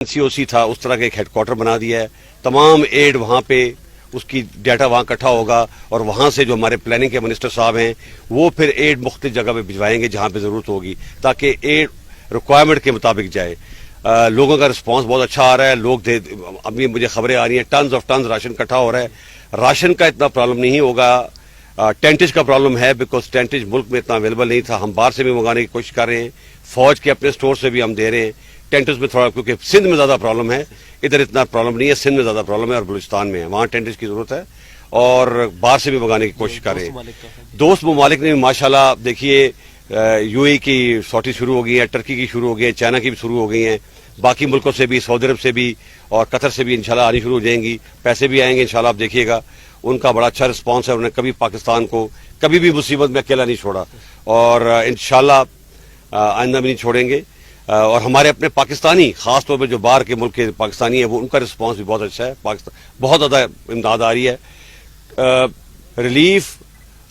COC था उस तरह का एक हेडक्वार्टर बना दिया है। तमाम एड वहाँ पे उसकी डाटा वहाँ इकट्ठा होगा और वहाँ से जो हमारे प्लानिंग के मिनिस्टर साहब हैं वो फिर एड मुख्तलिफ जगह पे भिजवाएंगे जहाँ पे ज़रूरत होगी, ताकि एड रिक्वायरमेंट के मुताबिक जाए। लोगों का रिस्पांस बहुत अच्छा आ रहा है। लोग अभी मुझे खबरें आ रही हैं टन्स ऑफ टन्स राशन इकट्ठा हो रहा है। राशन का इतना प्रॉब्लम नहीं होगा। टेंटेज का प्रॉब्लम है बिकॉज टेंटेज मुल्क में इतना अवेलेबल नहीं था। हम बाहर से भी मंगाने की कोशिश कर रहे हैं, फौज के अपने स्टोर से भी हम दे रहे हैं। टेंटेज में थोड़ा, क्योंकि सिंध में ज्यादा प्रॉब्लम है, इधर इतना प्रॉब्लम नहीं है। सिंध में ज्यादा प्रॉब्लम है और बलूचिस्तान में है, वहाँ टेंटेज की जरूरत है और बाहर से भी मंगाने की कोशिश कर रहे हैं। दोस्त ममालिक ने भी माशाल्लाह देखिए UAE की सॉटी शुरू हो गई है, टर्की की शुरू हो गई है, चाइना की भी शुरू हो गई है, बाकी मुल्कों से भी, सऊदी अरब से भी और कतर से भी इंशाल्लाह आनी शुरू हो जाएंगी। पैसे भी आएंगे इंशाल्लाह, आप देखिएगा। उनका बड़ा अच्छा रिस्पांस है। उन्होंने कभी पाकिस्तान को कभी भी मुसीबत में अकेला नहीं छोड़ा और इंशाल्लाह आइंदा भी नहीं छोड़ेंगे। और हमारे अपने पाकिस्तानी, खास तौर पर जो बाहर के मुल्क के पाकिस्तानी है, वो उनका रिस्पांस भी बहुत अच्छा है। पाकिस्तान बहुत ज्यादा इमदाद आ रही है। रिलीफ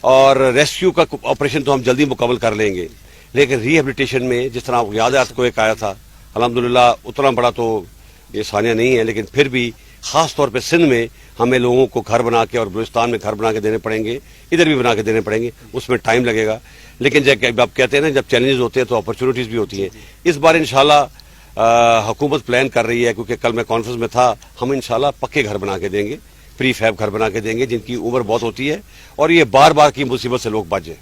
और रेस्क्यू का ऑपरेशन तो हम जल्दी मुकम्मल कर लेंगे, लेकिन रिहेबिलिटेशन में जिस तरह आपको याद है, आपको एक आया था, अल्हम्दुलिल्लाह उतना बड़ा तो ये सानिया नहीं है, लेकिन फिर भी खास तौर पे सिंध में हमें लोगों को घर बना के और बलूचिस्तान में घर बना के देने पड़ेंगे, इधर भी बना के देने पड़ेंगे। उसमें टाइम लगेगा, लेकिन जब आप कहते हैं ना, जब चैलेंजेस होते हैं तो अपॉर्चुनिटीज भी होती हैं। इस बार इंशाल्लाह हुकूमत प्लान कर रही है, क्योंकि कल मैं कॉन्फ्रेंस में था, हम इंशाल्लाह पक्के घर बना के देंगे, प्री फैब घर बना के देंगे जिनकी उम्र बहुत होती है और ये बार बार की मुसीबत से लोग बच जाए।